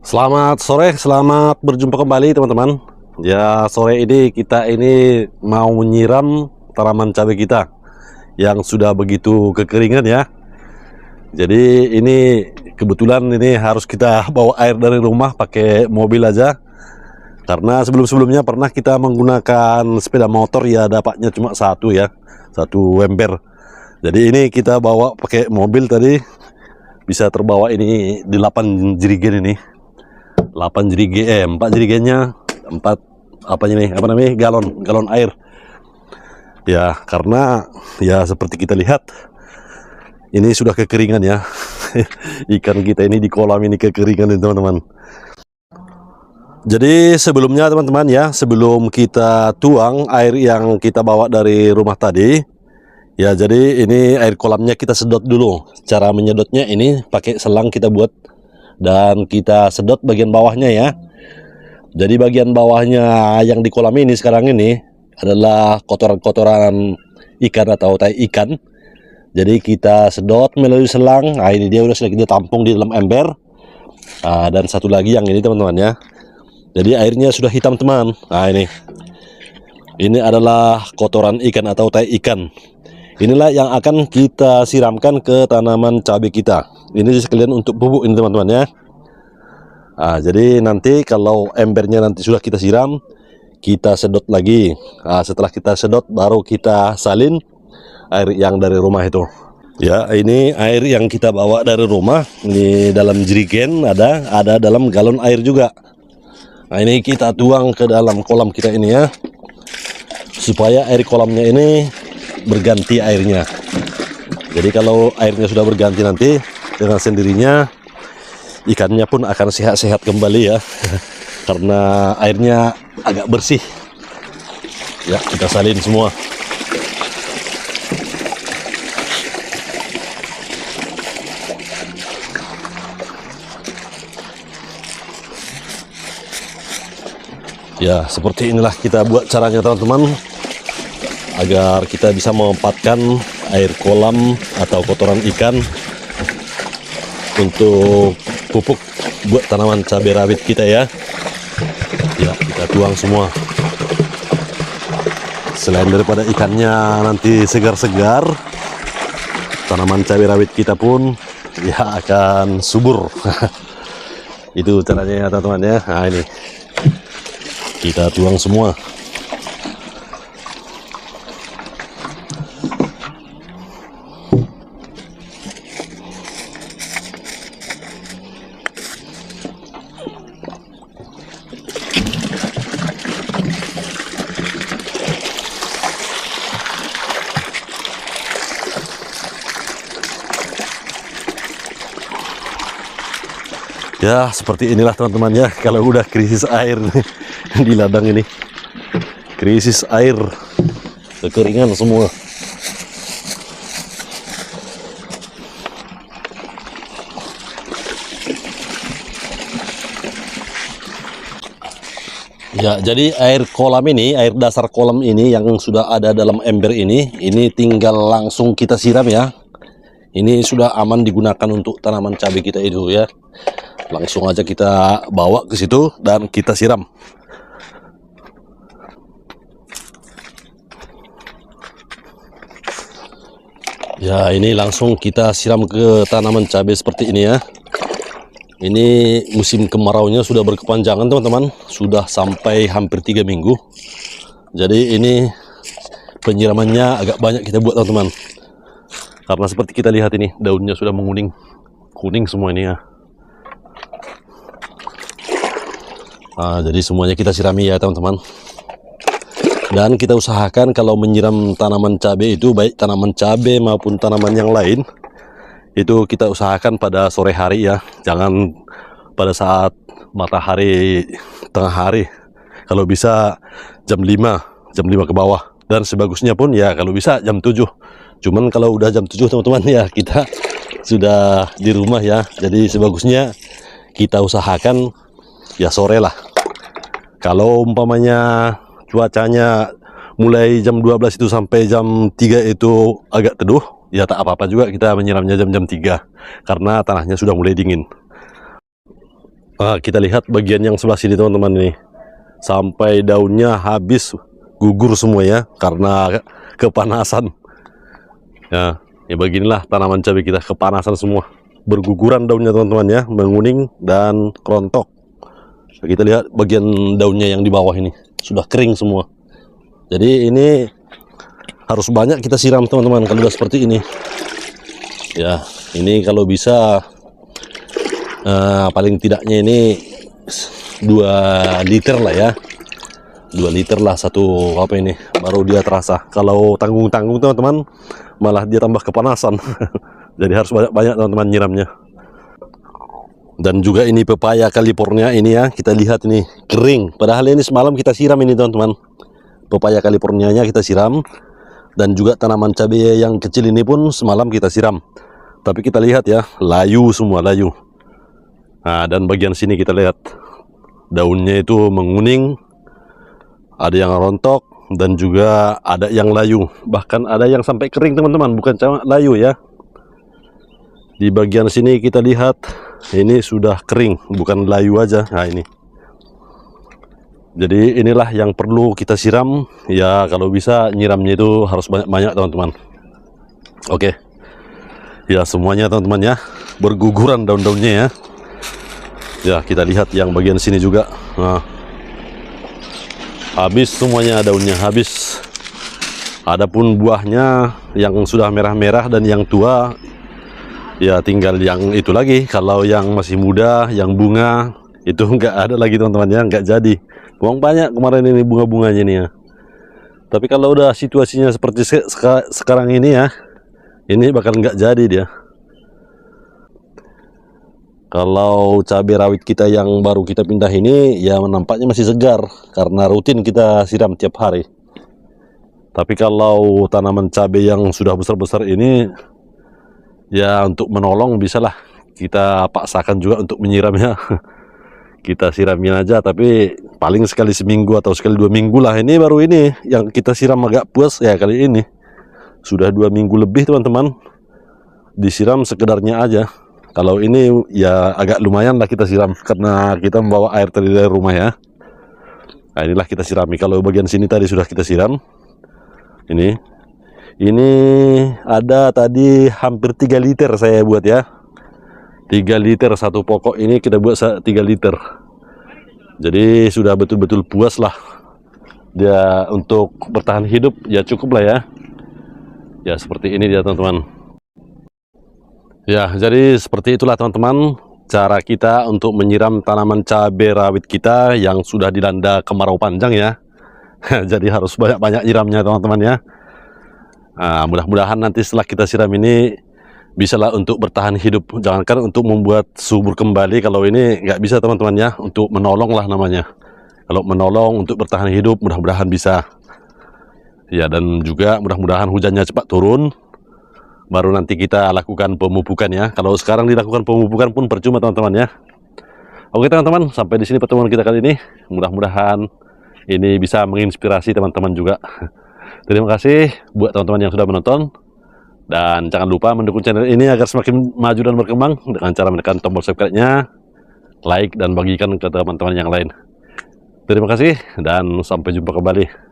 Selamat sore, selamat berjumpa kembali teman-teman. Ya, sore ini kita ini mau menyiram tanaman cabai kita yang sudah begitu kekeringan ya. Jadi ini kebetulan ini harus kita bawa air dari rumah pakai mobil aja. Karena sebelum-sebelumnya pernah kita menggunakan sepeda motor ya, dapatnya cuma satu ya, satu ember. Jadi ini kita bawa pakai mobil tadi, bisa terbawa ini 8 jerigen ini. 8 jerigen, 4 jerigennya 4 galon air ya, karena ya seperti kita lihat ini sudah kekeringan ya. Ikan kita ini di kolam ini kekeringan ini teman-teman. Jadi sebelumnya teman-teman ya, sebelum kita tuang air yang kita bawa dari rumah tadi ya, jadi ini air kolamnya kita sedot dulu. Cara menyedotnya ini pakai selang kita buat dan kita sedot bagian bawahnya ya. Jadi bagian bawahnya yang di kolam ini sekarang ini adalah kotoran-kotoran ikan atau tai ikan. Jadi kita sedot melalui selang. Nah, ini dia sudah kita tampung di dalam ember. Nah, dan satu lagi yang ini teman-teman ya. Jadi airnya sudah hitam teman. Nah, ini adalah kotoran ikan atau tai ikan. Inilah yang akan kita siramkan ke tanaman cabai kita. Ini sekalian untuk pupuk ini teman-teman ya. Nah, jadi nanti kalau embernya nanti sudah kita siram, kita sedot lagi. Nah, setelah kita sedot baru kita salin air yang dari rumah itu. Ya, ini air yang kita bawa dari rumah. Ini dalam jerigen ada dalam galon air juga. Nah, ini kita tuang ke dalam kolam kita ini ya. Supaya air kolamnya ini berganti airnya. Jadi kalau airnya sudah berganti nanti dengan sendirinya ikannya pun akan sehat-sehat kembali ya. Karena airnya agak bersih ya, kita salin semua. Ya, seperti inilah kita buat caranya teman-teman, agar kita bisa memanfaatkan air kolam atau kotoran ikan untuk pupuk buat tanaman cabai rawit kita ya. Ya, kita tuang semua. Selain daripada ikannya nanti segar-segar, tanaman cabai rawit kita pun ya akan subur. Itu caranya ya teman-teman ya. Nah, ini kita tuang semua. Ya, seperti inilah teman-teman ya, kalau udah krisis air di ladang ini. Krisis air, kekeringan semua. Ya, jadi air kolam ini, air dasar kolam ini yang sudah ada dalam ember ini tinggal langsung kita siram ya. Ini sudah aman digunakan untuk tanaman cabai kita itu ya. Langsung aja kita bawa ke situ dan kita siram. Ya, ini langsung kita siram ke tanaman cabai seperti ini ya. Ini musim kemaraunya sudah berkepanjangan teman-teman, sudah sampai hampir 3 minggu. Jadi ini penyiramannya agak banyak kita buat teman-teman. Karena seperti kita lihat ini daunnya sudah menguning, kuning semua ini ya. Nah, jadi semuanya kita sirami ya teman-teman. Dan kita usahakan kalau menyiram tanaman cabai itu, baik tanaman cabai maupun tanaman yang lain, itu kita usahakan pada sore hari ya. Jangan pada saat matahari tengah hari. Kalau bisa jam 5 ke bawah. Dan sebagusnya pun ya kalau bisa jam 7. Cuman kalau udah jam 7 teman-teman ya kita sudah di rumah ya. Jadi sebagusnya kita usahakan ya sore lah. Kalau umpamanya cuacanya mulai jam 12 itu sampai jam 3 itu agak teduh, ya tak apa-apa juga kita menyiramnya jam-jam 3 karena tanahnya sudah mulai dingin. Kita lihat bagian yang sebelah sini teman-teman ini. Sampai daunnya habis gugur semua ya, karena kepanasan. Ya, ya beginilah tanaman cabai kita, kepanasan semua. Berguguran daunnya teman-teman ya, menguning dan kerontok. Kita lihat bagian daunnya yang di bawah ini, sudah kering semua. Jadi ini harus banyak kita siram teman-teman kalau udah seperti ini. Ya, ini kalau bisa paling tidaknya ini 2 liter lah ya, 2 liter lah satu apa ini, baru dia terasa. Kalau tanggung-tanggung teman-teman, malah dia tambah kepanasan. Jadi harus banyak-banyak teman-teman nyiramnya. Dan juga ini pepaya California ini ya, kita lihat ini kering, padahal ini semalam kita siram ini teman-teman. Pepaya Californianya kita siram, dan juga tanaman cabai yang kecil ini pun semalam kita siram. Tapi kita lihat ya, layu semua, layu. Nah, dan bagian sini kita lihat daunnya itu menguning, ada yang rontok, dan juga ada yang layu. Bahkan ada yang sampai kering teman-teman, bukan cuma layu ya. Di bagian sini kita lihat ini sudah kering, bukan layu aja. Nah ini. Jadi inilah yang perlu kita siram ya, kalau bisa nyiramnya itu harus banyak-banyak teman-teman. Oke. Ya semuanya teman-teman ya, berguguran daun-daunnya ya. Ya kita lihat yang bagian sini juga. Nah, habis semuanya daunnya, habis. Adapun buahnya yang sudah merah-merah dan yang tua, ya tinggal yang itu lagi. Kalau yang masih muda, yang bunga, itu nggak ada lagi teman-teman ya, nggak jadi. Buang banyak kemarin ini bunga-bunganya nih ya. Tapi kalau udah situasinya seperti sekarang ini ya, ini bakal nggak jadi dia. Kalau cabai rawit kita yang baru kita pindah ini, ya nampaknya masih segar karena rutin kita siram tiap hari. Tapi kalau tanaman cabai yang sudah besar-besar ini, ya untuk menolong bisalah kita paksakan juga untuk menyiramnya. Kita siramin aja, tapi paling sekali seminggu atau sekali 2 minggu lah. Ini baru ini yang kita siram agak puas ya kali ini. Sudah 2 minggu lebih teman-teman disiram sekedarnya aja. Kalau ini ya agak lumayan lah kita siram, karena kita membawa air dari rumah ya. Nah inilah kita sirami. Kalau bagian sini tadi sudah kita siram. Ini ada tadi hampir 3 liter saya buat ya. 3 liter satu pokok ini kita buat 3 liter. Jadi sudah betul-betul puas lah. Dia untuk bertahan hidup ya cukup lah ya. Ya seperti ini dia teman-teman. Ya jadi seperti itulah teman-teman cara kita untuk menyiram tanaman cabai rawit kita yang sudah dilanda kemarau panjang ya. Jadi harus banyak-banyak nyiramnya teman-teman ya. Nah, mudah-mudahan nanti setelah kita siram ini bisalah untuk bertahan hidup. Jangankan untuk membuat subur kembali, kalau ini nggak bisa teman-teman ya. Untuk menolong lah namanya. Kalau menolong untuk bertahan hidup mudah-mudahan bisa. Ya dan juga mudah-mudahan hujannya cepat turun. Baru nanti kita lakukan pemupukan ya. Kalau sekarang dilakukan pemupukan pun percuma teman-teman ya. Oke teman-teman, sampai di sini pertemuan kita kali ini. Mudah-mudahan ini bisa menginspirasi teman-teman juga. Terima kasih buat teman-teman yang sudah menonton. Dan jangan lupa mendukung channel ini agar semakin maju dan berkembang dengan cara menekan tombol subscribe-nya, like, dan bagikan ke teman-teman yang lain. Terima kasih dan sampai jumpa kembali.